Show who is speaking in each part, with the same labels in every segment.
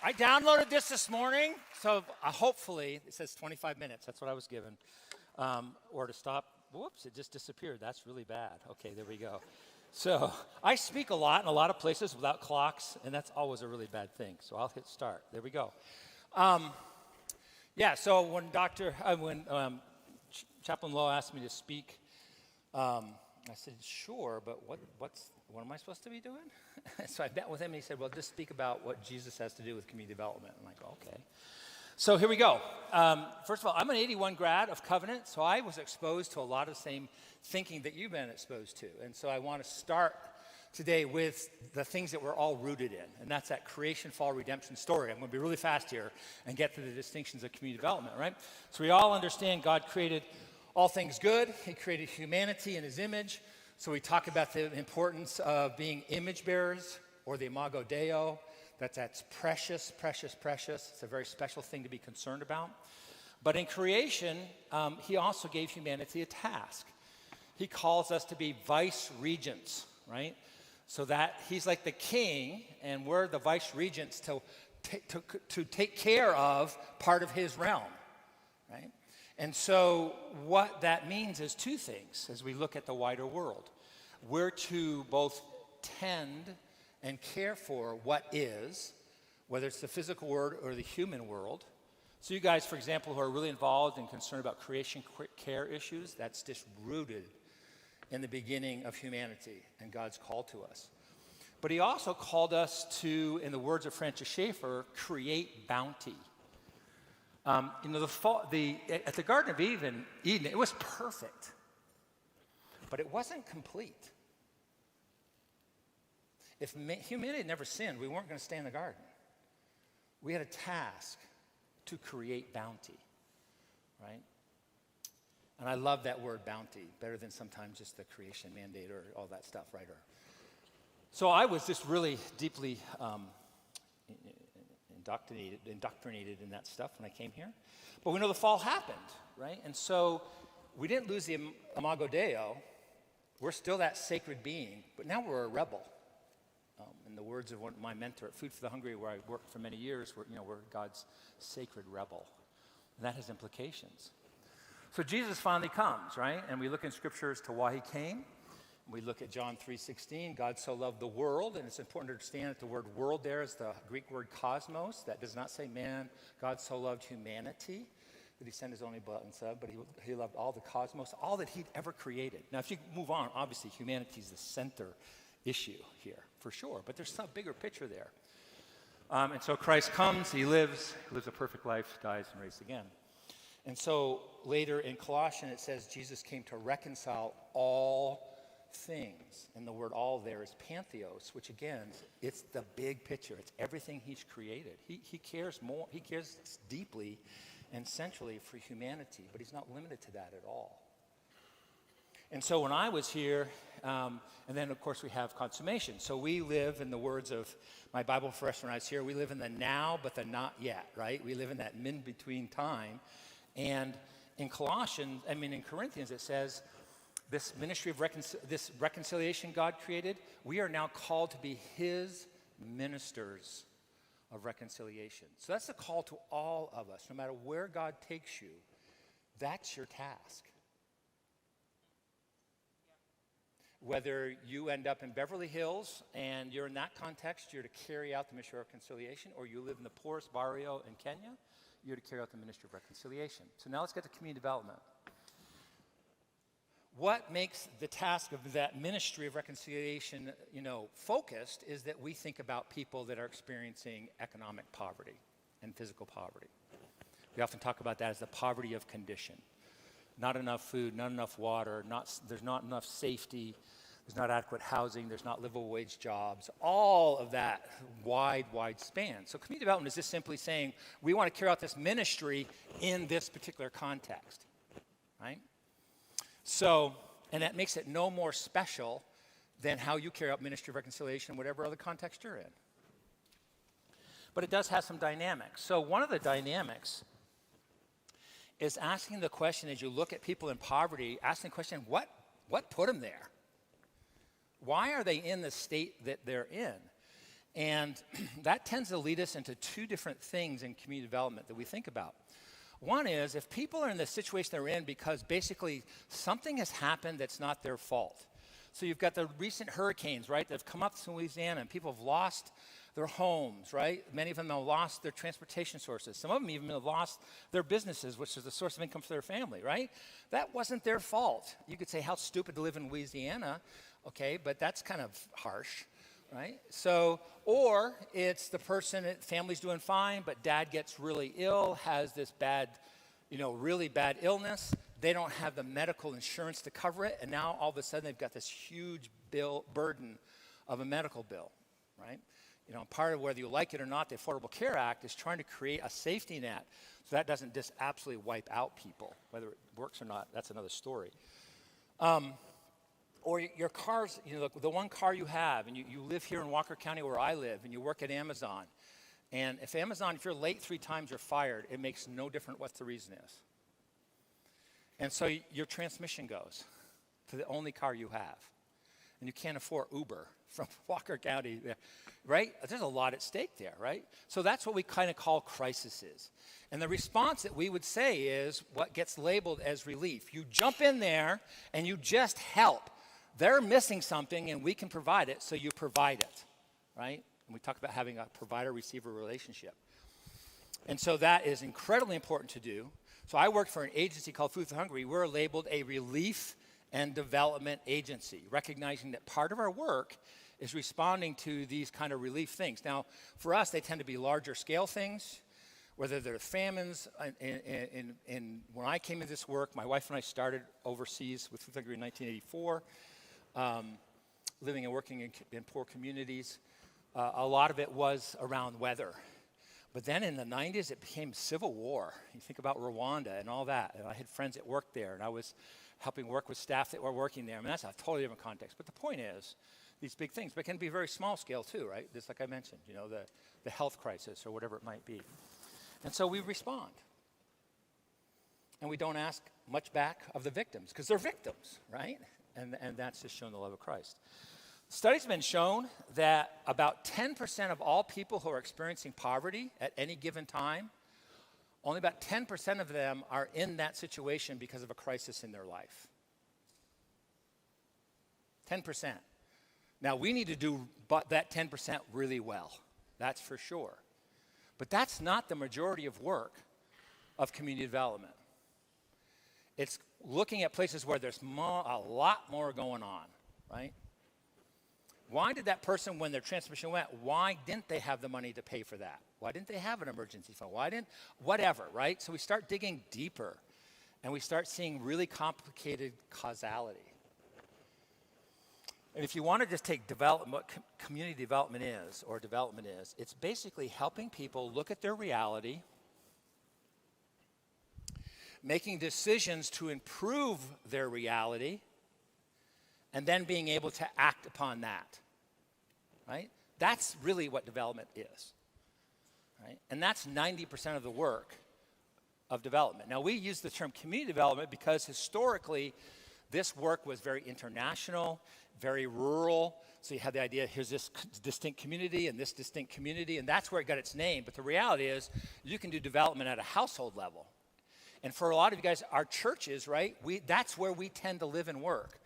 Speaker 1: I downloaded this morning, so hopefully, it says 25 minutes. That's what I was given. Or to stop. Whoops, it just disappeared. That's really bad. Okay, there we go. So I speak a lot in a lot of places without clocks, and that's always a really bad thing. So I'll hit start. There we go. So when Chaplain Lowe asked me to speak, I said, sure, but what am I supposed to be doing? So I met with him, and he said, well, just speak about what Jesus has to do with community development. I'm like, okay. So here we go. First of all, I'm an 81 grad of Covenant, so I was exposed to a lot of the same thinking that you've been exposed to. And so I want to start today with the things that we're all rooted in, and that's that creation, fall, redemption story. I'm going to be really fast here and get to the distinctions of community development, right? So we all understand God created all things good. He created humanity in his image. So we talk about the importance of being image bearers, or the imago Dei. That's precious, precious, precious. It's a very special thing to be concerned about. But in creation, he also gave humanity a task. He calls us to be vice regents, right? So that he's like the king, and we're the vice regents to take care of part of his realm, right? And so what that means is two things as we look at the wider world. We're to both tend and care for what is, whether it's the physical world or the human world. So you guys, for example, who are really involved and concerned about creation care issues, that's just rooted in the beginning of humanity and God's call to us. But he also called us to, in the words of Francis Schaeffer, create bounty. At the Garden of Eden, it was perfect, but it wasn't complete. If humanity had never sinned, we weren't going to stay in the garden. We had a task to create bounty, right? And I love that word bounty, better than sometimes just the creation mandate or all that stuff, right? So I was just really deeply indoctrinated in that stuff when I came here. But we know the fall happened, right? And so we didn't lose the imago Dei. We're still that sacred being, but now we're a rebel. In the words of my mentor at Food for the Hungry, where I worked for many years, we're God's sacred rebel. And that has implications. So Jesus finally comes, right? And we look in Scripture as to why he came. We look at John 3:16, God so loved the world, and it's important to understand that the word world there is the Greek word cosmos. That does not say man. God so loved humanity that he sent his only begotten son, but he loved all the cosmos, all that he'd ever created. Now, if you move on, obviously humanity is the center issue here, for sure, but there's some bigger picture there. And so Christ comes, he lives a perfect life, dies, and raised again. And so later in Colossians, it says Jesus came to reconcile all things, and the word all there is pantheos, which again, it's the big picture. It's everything he's created. He cares deeply and centrally for humanity, but he's not limited to that at all. And so when I was here, and then of course we have consummation. So we live, in the words of my Bible professor when I was here, we live in the now but the not yet, right? We live in that in-between time. And in Corinthians it says, this ministry of this reconciliation God created, we are now called to be his ministers of reconciliation. So that's a call to all of us. No matter where God takes you, that's your task. Whether you end up in Beverly Hills and you're in that context, you're to carry out the ministry of reconciliation, or you live in the poorest barrio in Kenya, you're to carry out the ministry of reconciliation. So now let's get to community development. What makes the task of that ministry of reconciliation, focused is that we think about people that are experiencing economic poverty and physical poverty. We often talk about that as the poverty of condition. Not enough food, not enough water, there's not enough safety, there's not adequate housing, there's not livable wage jobs, all of that wide span. So community development is just simply saying we want to carry out this ministry in this particular context, right? So, and that makes it no more special than how you carry out ministry of reconciliation in whatever other context you're in. But it does have some dynamics. So one of the dynamics is asking the question, as you look at people in poverty, asking the question, what put them there? Why are they in the state that they're in? And that tends to lead us into two different things in community development that we think about. One is if people are in the situation they're in because basically something has happened that's not their fault. So you've got the recent hurricanes, right, that have come up to Louisiana, and people have lost their homes, right? Many of them have lost their transportation sources. Some of them even have lost their businesses, which is the source of income for their family, right? That wasn't their fault. You could say, how stupid to live in Louisiana, okay, but that's kind of harsh, right? So, or it's the person, family's doing fine, but dad gets really ill, has this bad, really bad illness. They don't have the medical insurance to cover it, and now all of a sudden they've got this huge burden of a medical bill, right? Part of whether you like it or not, the Affordable Care Act is trying to create a safety net so that doesn't just absolutely wipe out people. Whether it works or not, that's another story. Or your cars, the one car you have, and you live here in Walker County where I live, and you work at Amazon. And if you're late 3 times, you're fired, it makes no difference what the reason is. And so your transmission goes to the only car you have. And you can't afford Uber from Walker County, right? There's a lot at stake there, right? So that's what we kind of call crises. And the response that we would say is what gets labeled as relief. You jump in there and you just help. They're missing something and we can provide it, so you provide it, right? And we talk about having a provider-receiver relationship. And so that is incredibly important to do. So I worked for an agency called Food for the Hungry. We're labeled a relief and development agency, recognizing that part of our work is responding to these kind of relief things. Now, for us, they tend to be larger scale things, whether they're famines. When I came into this work, my wife and I started overseas with Food for the Hungry in 1984, living and working in poor communities. A lot of it was around weather. But then in the 90s, it became civil war. You think about Rwanda and all that. And I had friends that worked there, and I was helping work with staff that were working there. I mean, that's a totally different context. But the point is, these big things, but it can be very small scale too, right? Just like I mentioned, the health crisis or whatever it might be. And so we respond. And we don't ask much back of the victims, because they're victims, right? And that's just showing the love of Christ. Studies have been shown that about 10% of all people who are experiencing poverty at any given time, only about 10% of them are in that situation because of a crisis in their life. 10%. Now, we need to do that 10% really well. That's for sure. But that's not the majority of work of community development. It's looking at places where there's a lot more going on, right? Why did that person, when their transmission went, why didn't they have the money to pay for that? Why didn't they have an emergency fund? Whatever, right? So we start digging deeper, and we start seeing really complicated causality. And if you want to just take what community development is, it's basically helping people look at their reality, making decisions to improve their reality, and then being able to act upon that, right? That's really what development is, right? And that's 90% of the work of development. Now, we use the term community development because historically, this work was very international, very rural. So you had the idea, here's this distinct community and this distinct community, and that's where it got its name. But the reality is, you can do development at a household level. And for a lot of you guys, our churches, right, that's where we tend to live and work.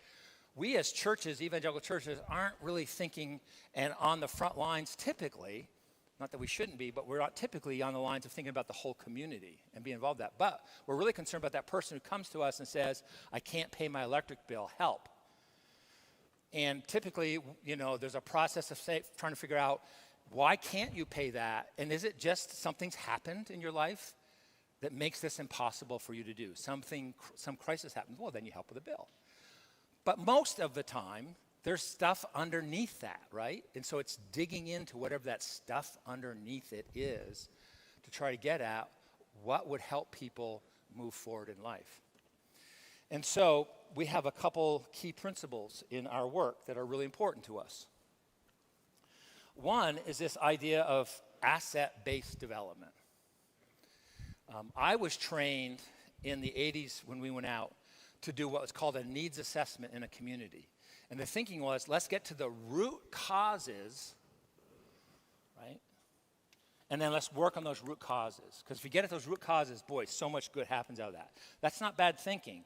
Speaker 1: We as churches, evangelical churches, aren't really thinking and on the front lines typically, not that we shouldn't be, but we're not typically on the lines of thinking about the whole community and be involved in that. But we're really concerned about that person who comes to us and says, I can't pay my electric bill, help. And typically, there's a process of trying to figure out, why can't you pay that? And is it just something's happened in your life that makes this impossible for you to do? Some crisis happens, well, then you help with the bill. But most of the time, there's stuff underneath that, right? And so it's digging into whatever that stuff underneath it is to try to get at what would help people move forward in life. And so we have a couple key principles in our work that are really important to us. One is this idea of asset-based development. I was trained in the 80s when we went out to do what was called a needs assessment in a community. And the thinking was, let's get to the root causes And then let's work on those root causes. Because if you get at those root causes, boy, so much good happens out of that. That's not bad thinking.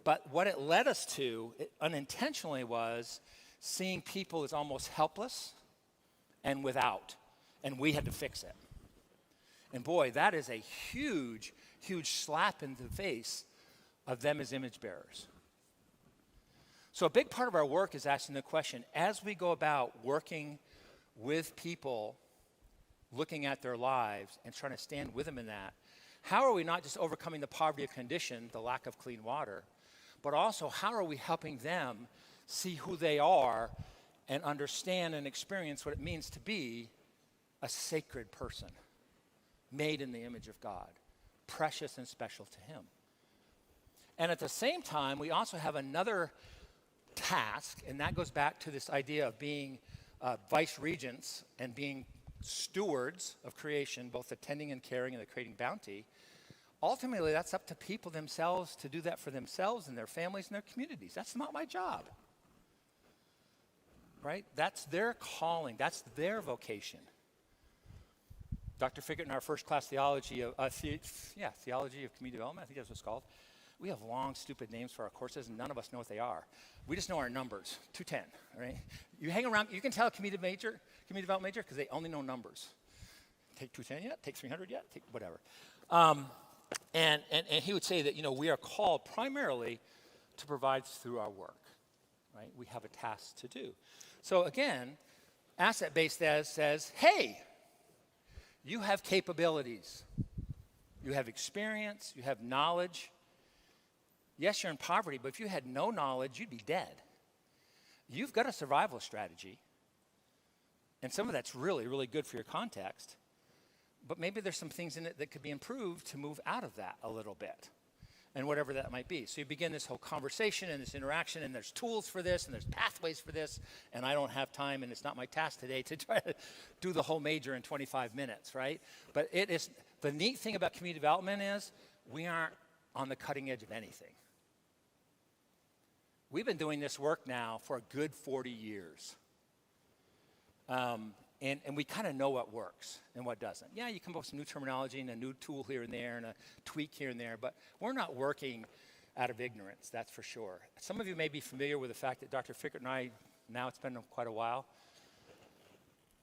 Speaker 1: But what it led us to, unintentionally, was seeing people as almost helpless and without. And we had to fix it. And boy, that is a huge, huge slap in the face of them as image bearers. So a big part of our work is asking the question, as we go about working with people, looking at their lives and trying to stand with them in that, how are we not just overcoming the poverty of condition, the lack of clean water, but also how are we helping them see who they are and understand and experience what it means to be a sacred person, made in the image of God, precious and special to him. And at the same time, we also have another task, and that goes back to this idea of being vice regents and being stewards of creation, both attending and caring and creating bounty. Ultimately, that's up to people themselves to do that for themselves and their families and their communities. That's not my job, right? That's their calling. That's their vocation. Dr. Fickett in our first class theology of theology of community development, I think that's what it's called. We have long, stupid names for our courses, and none of us know what they are. We just know our numbers, 210, right? You hang around, you can tell a community development major, because they only know numbers. Take 210 yet? Take 300 yet? Take whatever. And he would say that, we are called primarily to provide through our work, right? We have a task to do. So again, AssetBased says, hey, you have capabilities. You have experience. You have knowledge. Yes, you're in poverty, but if you had no knowledge, you'd be dead. You've got a survival strategy, and some of that's really, really good for your context, but maybe there's some things in it that could be improved to move out of that a little bit, and whatever that might be. So you begin this whole conversation and this interaction, and there's tools for this, and there's pathways for this, and I don't have time, and it's not my task today to try to do the whole major in 25 minutes, right? But it is, the neat thing about community development is we aren't on the cutting edge of anything. We've been doing this work now for a good 40 years. And we kind of know what works and what doesn't. Yeah, you come up with some new terminology and a new tool here and there and a tweak here and there, but we're not working out of ignorance, that's for sure. Some of you may be familiar with the fact that Dr. Fickett and I, now it's been quite a while,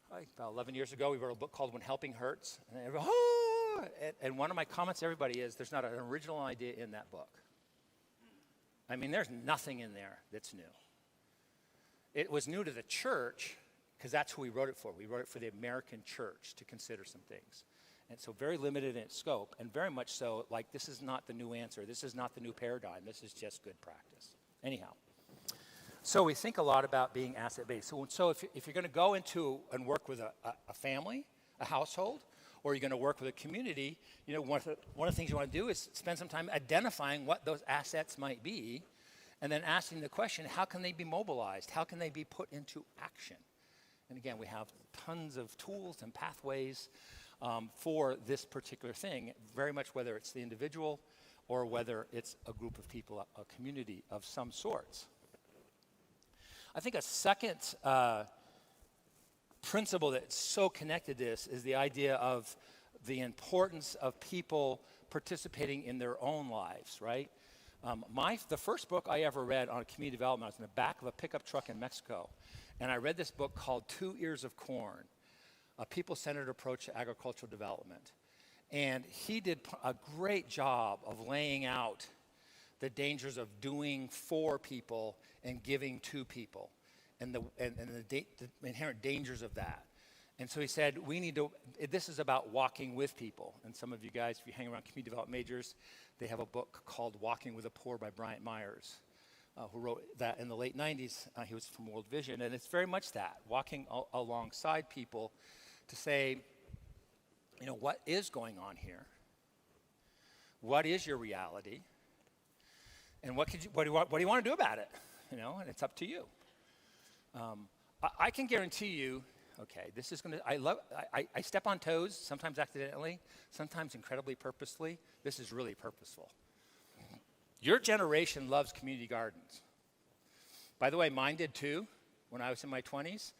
Speaker 1: about 11 years ago, we wrote a book called When Helping Hurts. And everybody, oh! And one of my comments to everybody is, there's not an original idea in that book. I mean, there's nothing in there that's new. It was new to the church because that's who we wrote it for. We wrote it for the American church to consider some things. And so very limited in its scope, and very much so, like, this is not the new answer. This is not the new paradigm. This is just good practice. Anyhow, so we think a lot about being asset-based. So if you're going to go into and work with a family, a household, or you're going to work with a community, one of the things you want to do is spend some time identifying what those assets might be, and then asking the question, how can they be mobilized? How can they be put into action? And again, we have tons of tools and pathways for this particular thing, very much whether it's the individual or whether it's a group of people, a community of some sorts. I think a second principle that's so connected to this is the idea of the importance of people participating in their own lives, right? The first book I ever read on community development, I was in the back of a pickup truck in Mexico, and I read this book called 2 Ears of Corn, A People-Centered Approach to Agricultural Development. And he did a great job of laying out the dangers of doing for people and giving to people, and the inherent dangers of that. And so he said, this is about walking with people. And some of you guys, if you hang around community development majors, they have a book called Walking with the Poor by Bryant Myers, who wrote that in the late 90s. He was from World Vision. And it's very much that, walking alongside people to say, what is going on here? What is your reality? And what do you want to do about it? And it's up to you. I can guarantee you, okay, this is going to, I step on toes, sometimes accidentally, sometimes incredibly purposefully. This is really purposeful. Your generation loves community gardens. By the way, mine did too when I was in my 20s.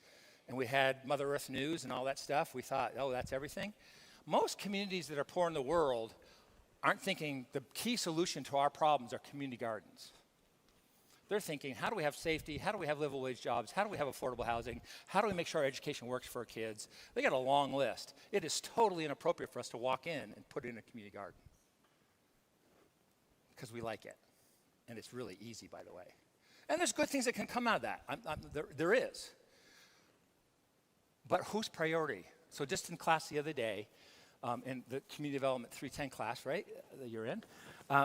Speaker 1: and we had Mother Earth News and all that stuff. We thought, oh, that's everything. Most communities that are poor in the world aren't thinking the key solution to our problems are community gardens. They're thinking, how do we have safety? How do we have livable wage jobs? How do we have affordable housing? How do we make sure our education works for our kids? They got a long list. It is totally inappropriate for us to walk in and put it in a community garden because we like it. And it's really easy, by the way. And there's good things that can come out of that. There is. But whose priority? So just in class the other day, in the Community Development 310 class, right, that you're in,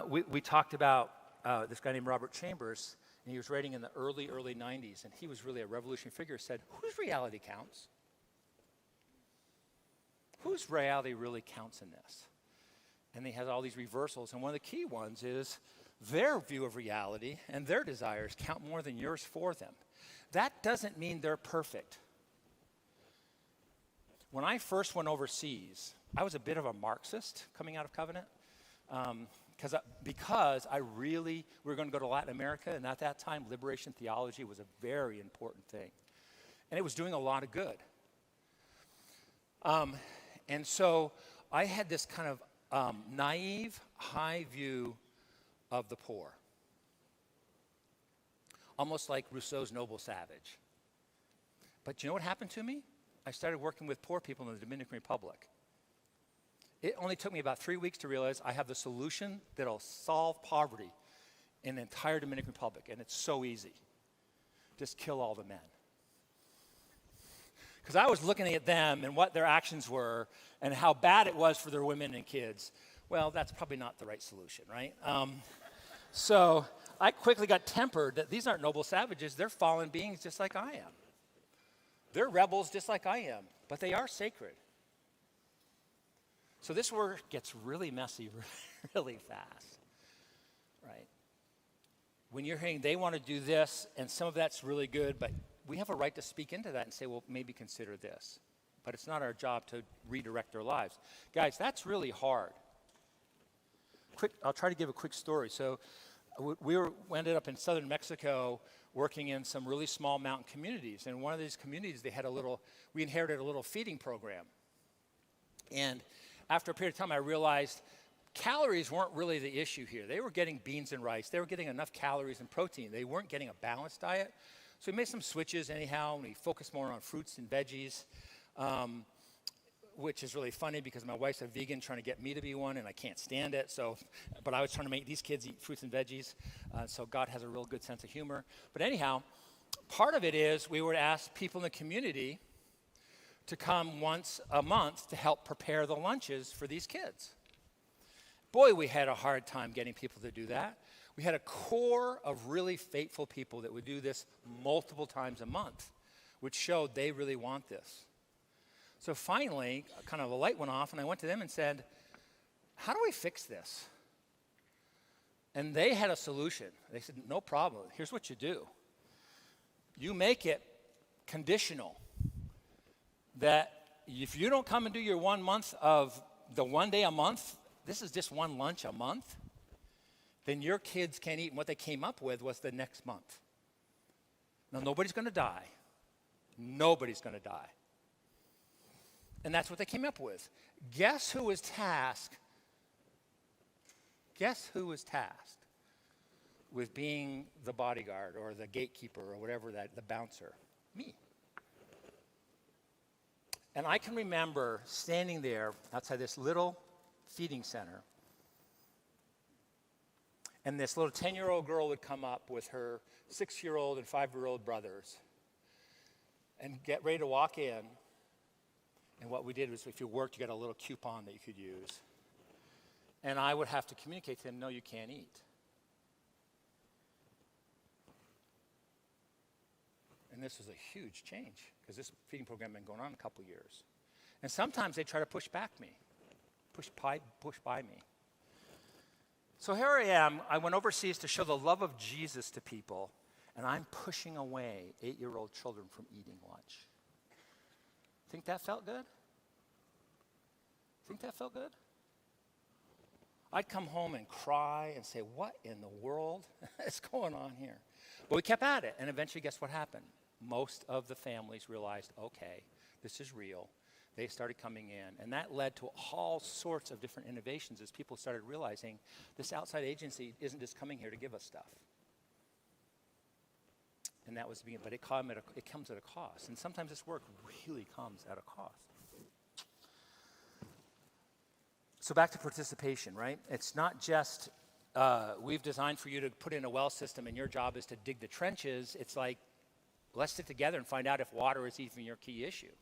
Speaker 1: we talked about this guy named Robert Chambers, and he was writing in the early 90s, and he was really a revolutionary figure, said, whose reality counts? Whose reality really counts in this? And he has all these reversals, and one of the key ones is their view of reality and their desires count more than yours for them. That doesn't mean they're perfect. When I first went overseas, I was a bit of a Marxist coming out of Covenant. Because we were going to go to Latin America, and at that time, liberation theology was a very important thing. And it was doing a lot of good. And so I had this kind of naive, high view of the poor. Almost like Rousseau's Noble Savage. But you know what happened to me? I started working with poor people in the Dominican Republic. It only took me about 3 weeks to realize I have the solution that'll solve poverty in the entire Dominican Republic, and it's so easy. Just kill all the men. Because I was looking at them and what their actions were and how bad it was for their women and kids. Well, that's probably not the right solution, right? So I quickly got tempered that these aren't noble savages. They're fallen beings just like I am. They're rebels just like I am, but they are sacred. So this work gets really messy really fast, right? When you're hearing they want to do this, and some of that's really good, but we have a right to speak into that and say, well, maybe consider this. But it's not our job to redirect their lives. Guys, that's really hard. I'll try to give a quick story. So we ended up in southern Mexico working in some really small mountain communities. And in one of these communities, we inherited a little feeding program. And after a period of time, I realized calories weren't really the issue here. They were getting beans and rice. They were getting enough calories and protein. They weren't getting a balanced diet. So we made some switches anyhow, and we focused more on fruits and veggies, which is really funny because my wife's a vegan trying to get me to be one, and I can't stand it. But I was trying to make these kids eat fruits and veggies, so God has a real good sense of humor. But anyhow, part of it is we would ask people in the community to come once a month to help prepare the lunches for these kids. Boy, we had a hard time getting people to do that. We had a core of really faithful people that would do this multiple times a month, which showed they really want this. So finally, kind of a light went off, and I went to them and said, how do we fix this? And they had a solution. They said, no problem. Here's what you do. You make it conditional that if you don't come and do your 1 month of the 1 day a month, this is just one lunch a month, then your kids can't eat. And what they came up with was the next month. Now, nobody's going to die. Nobody's going to die. And that's what they came up with. Guess who was tasked? Guess who was tasked with being the bodyguard or the gatekeeper or whatever the bouncer? Me. And I can remember standing there outside this little feeding center, and this little 10-year-old girl would come up with her 6-year-old and 5-year-old brothers and get ready to walk in. And what we did was if you worked, you got a little coupon that you could use. And I would have to communicate to them, no, you can't eat. And this was a huge change because this feeding program had been going on a couple years. And sometimes they try to push by me. So here I am. I went overseas to show the love of Jesus to people, and I'm pushing away 8-year-old children from eating lunch. Think that felt good? Think that felt good? I'd come home and cry and say, what in the world is going on here? But we kept at it, and eventually guess what happened? most of the families realized, okay, this is real. They started coming in, and that led to all sorts of different innovations as people started realizing this outside agency isn't just coming here to give us stuff. And that was the beginning, but it comes at a cost. And sometimes this work really comes at a cost. So back to participation, right? It's not just we've designed for you to put in a well system and your job is to dig the trenches. It's like, let's sit together and find out if water is even your key issue.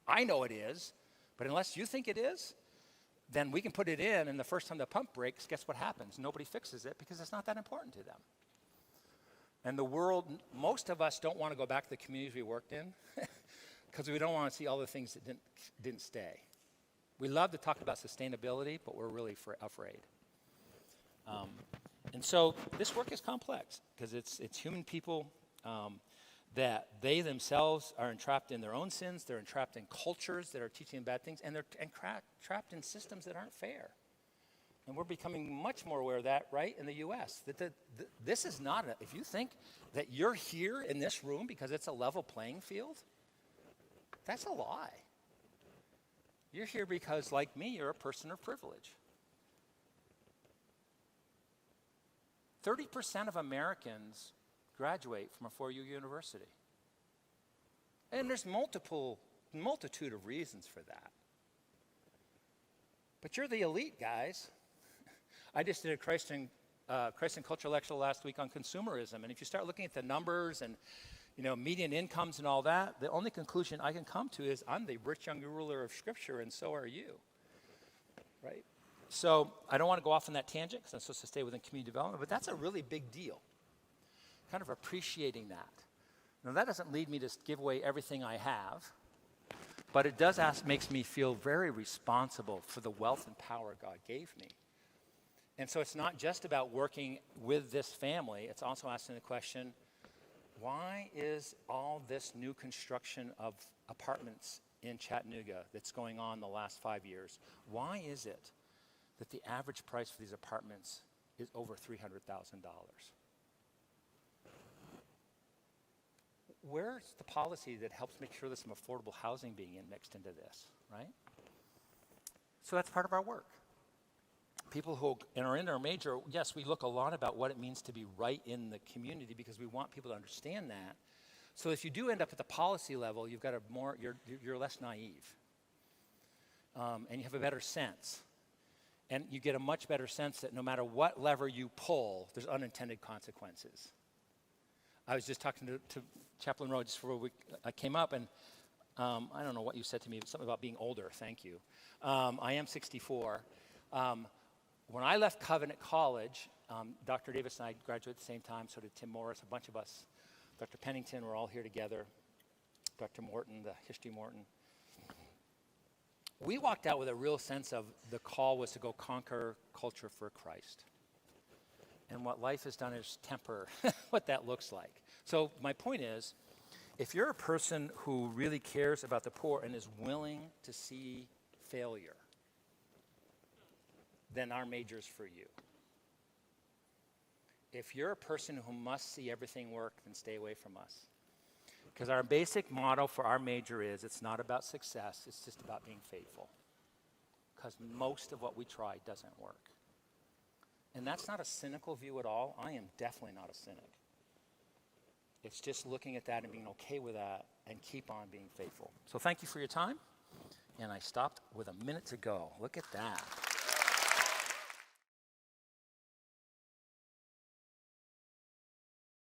Speaker 1: I know it is, but unless you think it is, then we can put it in, and the first time the pump breaks, guess what happens? Nobody fixes it because it's not that important to them. And the world, most of us don't want to go back to the communities we worked in because we don't want to see all the things that didn't stay. We love to talk about sustainability, but we're really afraid. And so this work is complex because it's human people that they themselves are entrapped in their own sins. They're entrapped in cultures that are teaching them bad things, and they're trapped in systems that aren't fair. And we're becoming much more aware of that, right, in the U.S. This is not, if you think that you're here in this room because it's a level playing field, that's a lie. You're here because, like me, you're a person of privilege. 30% of Americans graduate from a four-year university. And there's multitude of reasons for that. But you're the elite, guys. I just did a Christ and Culture lecture last week on consumerism, and if you start looking at the numbers and median incomes and all that, the only conclusion I can come to is I'm the rich young ruler of Scripture, and so are you, right? So I don't want to go off on that tangent because I'm supposed to stay within community development, but that's a really big deal, kind of appreciating that. Now, that doesn't lead me to give away everything I have, but it does makes me feel very responsible for the wealth and power God gave me. And so it's not just about working with this family, it's also asking the question, why is all this new construction of apartments in Chattanooga that's going on the last 5 years, why is it that the average price for these apartments is over $300,000? Where's the policy that helps make sure there's some affordable housing being mixed into this, right? So that's part of our work. People who are in our major, yes, we look a lot about what it means to be right in the community because we want people to understand that. So if you do end up at the policy level, you've got you're less naive. And you have a better sense. And you get a much better sense that no matter what lever you pull, there's unintended consequences. I was just talking to Chaplain Rowe just before I came up, and I don't know what you said to me, something about being older, thank you. I am 64. When I left Covenant College, Dr. Davis and I graduated at the same time, so did Tim Morris, a bunch of us. Dr. Pennington, we're all here together. Dr. Morton, the history Morton. We walked out with a real sense of the call was to go conquer culture for Christ. And what life has done is temper what that looks like. So my point is, if you're a person who really cares about the poor and is willing to see failure, then our major's for you. If you're a person who must see everything work, then stay away from us. Because our basic motto for our major is, it's not about success, it's just about being faithful. Because most of what we try doesn't work. And that's not a cynical view at all. I am definitely not a cynic. It's just looking at that and being okay with that and keep on being faithful. So thank you for your time. And I stopped with a minute to go. Look at that.